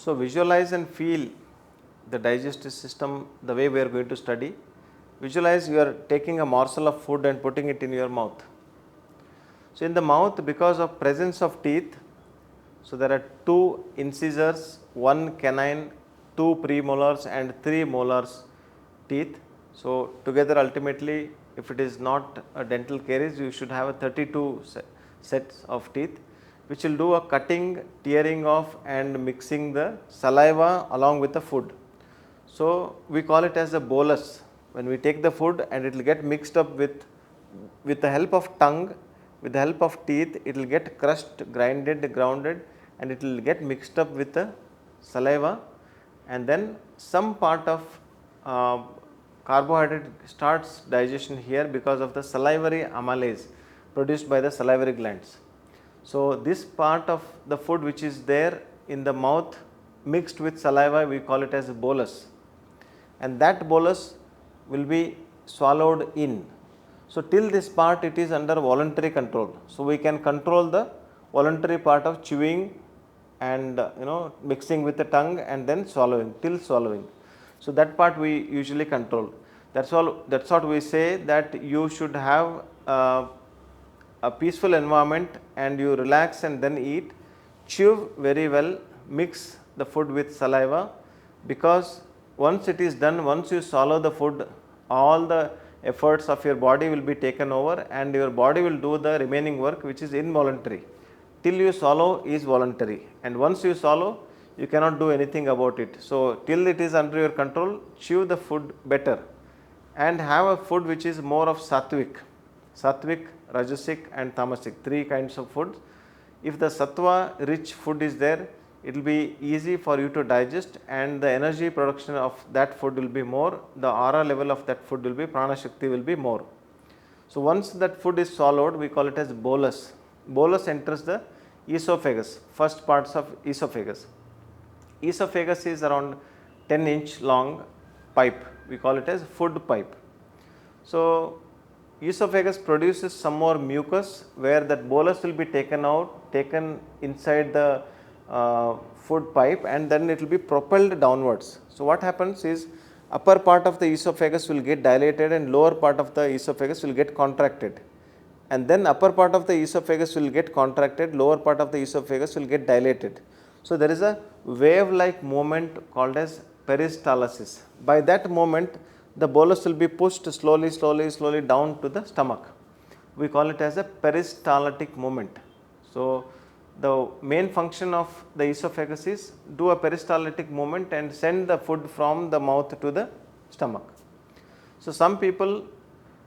So, visualize and feel the digestive system the way we are going to study. Visualize you are taking a morsel of food and putting it in your mouth. So, in the mouth, because of presence of teeth, so there are 2 incisors, 1 canine, 2 premolars and 3 molars teeth. So, together ultimately if it is not a dental caries, you should have a 32 sets of teeth, which will do a cutting, tearing off and mixing the saliva along with the food. So, we call it as a bolus. When we take the food and it will get mixed up with the help of tongue, with the help of teeth, it will get crushed, grinded, grounded, and it will get mixed up with the saliva, and then some part of carbohydrate starts digestion here because of the salivary amylase produced by the salivary glands. So, this part of the food which is there in the mouth mixed with saliva, we call it as a bolus, and that bolus will be swallowed in. So, till this part it is under voluntary control. So, we can control the voluntary part of chewing and mixing with the tongue and then swallowing till swallowing. So, that part we usually control. That is all. That is what we say, that you should have a peaceful environment and you relax and then eat. Chew very well, mix the food with saliva, because once it is done, once you swallow the food, all the efforts of your body will be taken over and your body will do the remaining work, which is involuntary. Till you swallow is voluntary, and once you swallow you cannot do anything about it. So, till it is under your control, chew the food better and have a food which is more of sattvic, rajasic and tamasic, 3 kinds of food. If the sattva rich food is there, it will be easy for you to digest and the energy production of that food will be more, the aura level of that food will be, prana shakti will be more. So, once that food is swallowed, we call it as bolus. Bolus enters the esophagus, first parts of esophagus. Esophagus is around 10-inch long pipe, we call it as food pipe. So, esophagus produces some more mucus where that bolus will be taken inside the food pipe, and then it will be propelled downwards. So, what happens is upper part of the esophagus will get dilated and lower part of the esophagus will get contracted, and then upper part of the esophagus will get contracted, lower part of the esophagus will get dilated. So, there is a wave like movement called as peristalsis. By that moment the bolus will be pushed slowly down to the stomach. We call it as a peristaltic movement. So, the main function of the esophagus is do a peristaltic movement and send the food from the mouth to the stomach. So, some people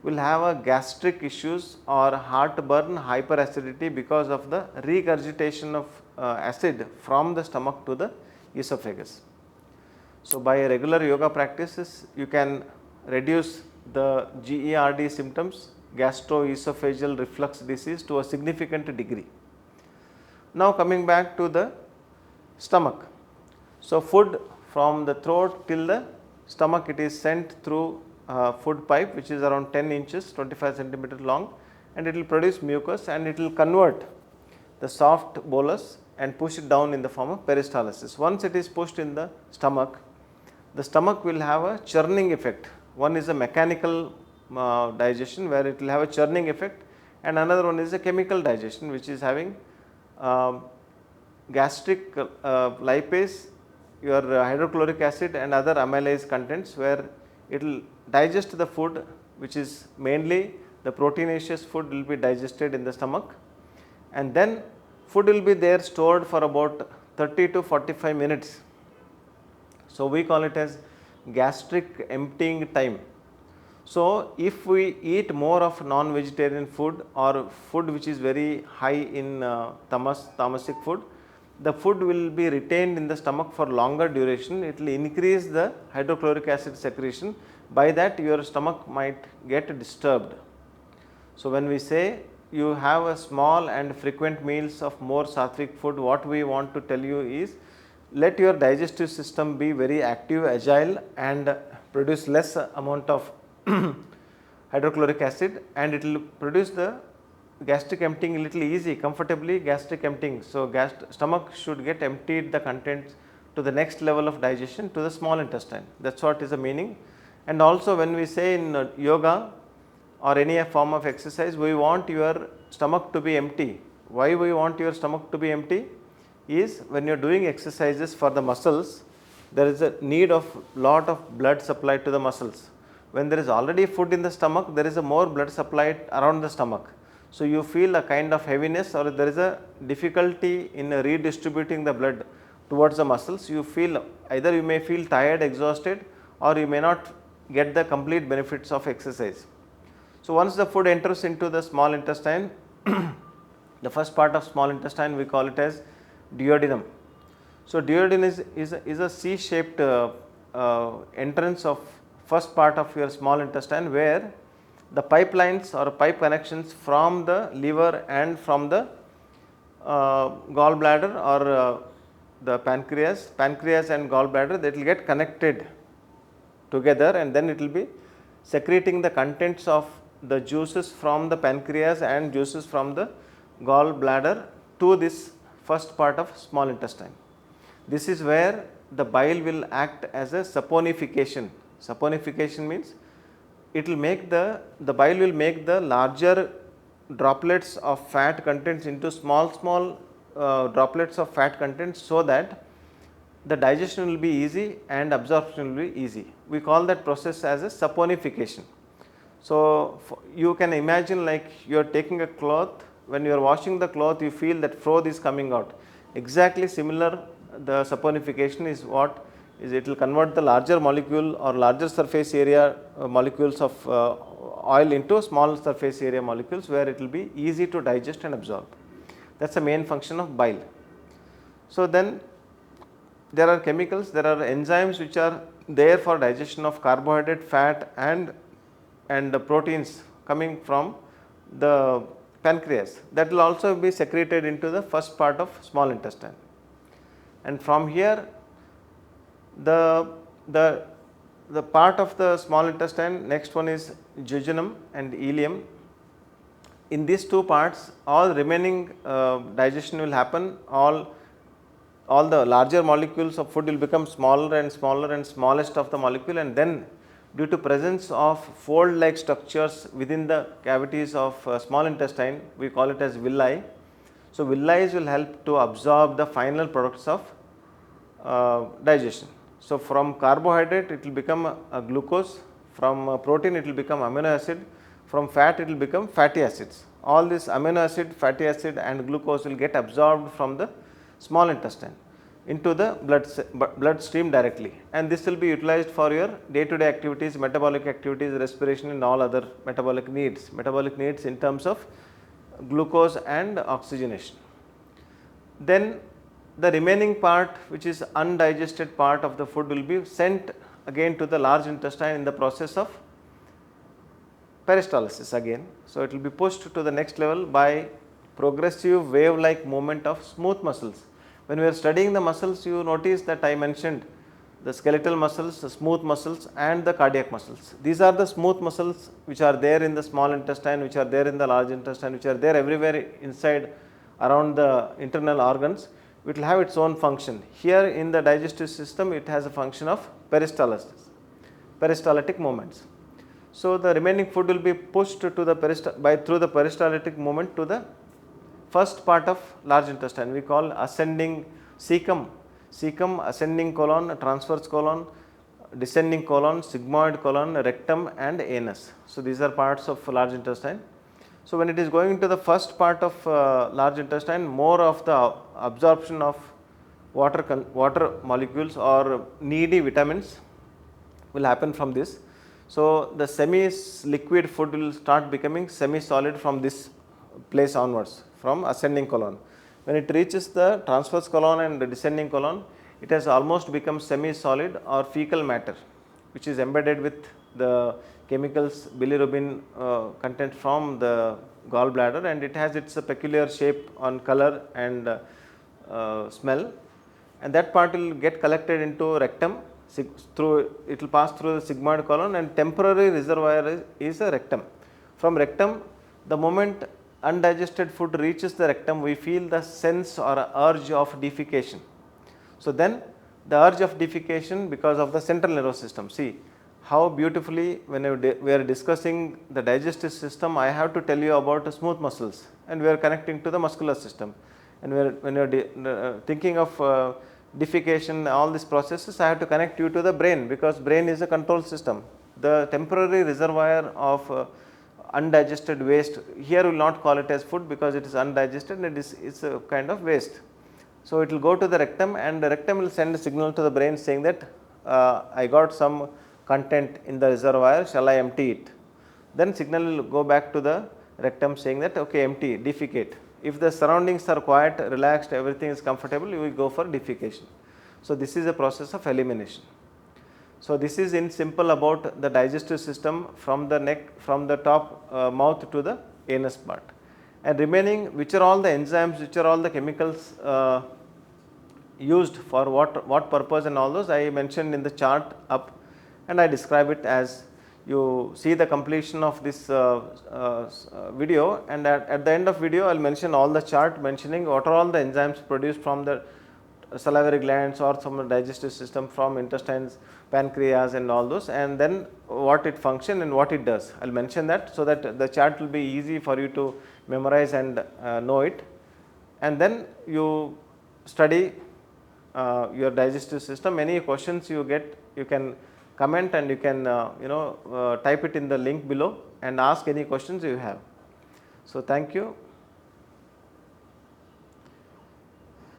will have a gastric issues or heartburn, hyperacidity because of the regurgitation of acid from the stomach to the esophagus. So, by regular yoga practices, you can reduce the GERD symptoms, gastroesophageal reflux disease, to a significant degree. Now, coming back to the stomach. So, food from the throat till the stomach, it is sent through food pipe which is around 10 inches, 25 centimeter long, and it will produce mucus and it will convert the soft bolus and push it down in the form of peristalsis. Once it is pushed in the stomach will have a churning effect. One is a mechanical digestion where it will have a churning effect, and another one is a chemical digestion which is having gastric lipase, your hydrochloric acid and other amylase contents, where it will digest the food, which is mainly the proteinaceous food will be digested in the stomach, and then food will be there stored for about 30 to 45 minutes. So, we call it as gastric emptying time. So, if we eat more of non-vegetarian food or food which is very high in tamasic food, the food will be retained in the stomach for longer duration. It will increase the hydrochloric acid secretion. By that, your stomach might get disturbed. So, when we say you have a small and frequent meals of more sattvic food, what we want to tell you is, let your digestive system be very active, agile, and produce less amount of hydrochloric acid, and it will produce the gastric emptying a little easy, comfortably gastric emptying. So, stomach should get emptied the contents to the next level of digestion to the small intestine. That is what is the meaning. And also when we say in yoga or any form of exercise, we want your stomach to be empty. Why we want your stomach to be empty? Is when you are doing exercises for the muscles, there is a need of lot of blood supply to the muscles. When there is already food in the stomach, there is a more blood supply around the stomach. So, you feel a kind of heaviness or there is a difficulty in redistributing the blood towards the muscles. You feel either you may feel tired, exhausted, or you may not get the complete benefits of exercise. So, once the food enters into the small intestine, the first part of small intestine we call it as duodenum. So, duodenum is a C-shaped entrance of first part of your small intestine, where the pipelines or pipe connections from the liver and from the gallbladder or the pancreas and gallbladder, that will get connected together, and then it will be secreting the contents of the juices from the pancreas and juices from the gallbladder to this first part of small intestine. This is where the bile will act as a saponification. Saponification means it will make the bile will make the larger droplets of fat contents into small droplets of fat contents, so that the digestion will be easy and absorption will be easy. We call that process as a saponification. So, you can imagine like you are taking a cloth, when you are washing the cloth you feel that froth is coming out. Exactly similar, the saponification is what is, it will convert the larger molecule or larger surface area molecules of oil into small surface area molecules, where it will be easy to digest and absorb. That is the main function of bile. So, then there are chemicals, there are enzymes which are there for digestion of carbohydrate, fat and proteins coming from the pancreas, that will also be secreted into the first part of small intestine. And from here the part of the small intestine, next one is jejunum and ileum. In these two parts, all remaining digestion will happen, all the larger molecules of food will become smaller and smaller and smallest of the molecule, and then due to presence of fold like structures within the cavities of small intestine, we call it as villi. So, villi will help to absorb the final products of digestion. So, from carbohydrate it will become a glucose, from protein it will become amino acid, from fat it will become fatty acids. All this amino acid, fatty acid and glucose will get absorbed from the small intestine into the blood stream directly, and this will be utilized for your day to day activities, metabolic activities, respiration and all other metabolic needs in terms of glucose and oxygenation. Then the remaining part, which is undigested part of the food, will be sent again to the large intestine in the process of peristalsis again. So, it will be pushed to the next level by progressive wave like movement of smooth muscles. When we are studying the muscles, you notice that I mentioned the skeletal muscles, the smooth muscles and the cardiac muscles. These are the smooth muscles which are there in the small intestine, which are there in the large intestine, which are there everywhere inside around the internal organs. It will have its own function. Here in the digestive system, it has a function of peristalsis, peristaltic movements. So, the remaining food will be pushed to the through the peristaltic movement to the first part of large intestine. We call ascending cecum, ascending colon, transverse colon, descending colon, sigmoid colon, rectum and anus. So, these are parts of large intestine. So, when it is going to the first part of large intestine, more of the absorption of water molecules or needy vitamins will happen from this. So, the semi-liquid food will start becoming semi-solid from this place onwards, from ascending colon. When it reaches the transverse colon and the descending colon, it has almost become semi-solid or fecal matter, which is embedded with the chemicals bilirubin content from the gallbladder, and it has its peculiar shape on color and smell, and that part will get collected into rectum. It will pass through the sigmoid colon, and temporary reservoir is a rectum. From rectum, the moment undigested food reaches the rectum, we feel the sense or urge of defecation. So, then the urge of defecation because of the central nervous system. See how beautifully when we are discussing the digestive system, I have to tell you about the smooth muscles and we are connecting to the muscular system, and when you are thinking of defecation, all these processes, I have to connect you to the brain, because brain is a control system. The temporary reservoir of undigested waste, here we will not call it as food because it is undigested and it's a kind of waste. So, it will go to the rectum and the rectum will send a signal to the brain saying that I got some content in the reservoir, shall I empty it? Then signal will go back to the rectum saying that okay, empty, defecate. If the surroundings are quiet, relaxed, everything is comfortable, you will go for defecation. So, this is a process of elimination. So, this is in simple about the digestive system from the neck, from the top mouth to the anus part, and remaining which are all the enzymes, which are all the chemicals used for what purpose and all those I mentioned in the chart up, and I describe it as you see the completion of this video, and at the end of video I will mention all the chart mentioning what are all the enzymes produced from the salivary glands or from the digestive system, from intestines, pancreas and all those, and then what it function and what it does. I will mention that, so that the chart will be easy for you to memorize and know it, and then you study your digestive system. Any questions you get, you can comment and you can type it in the link below and ask any questions you have. So, thank you.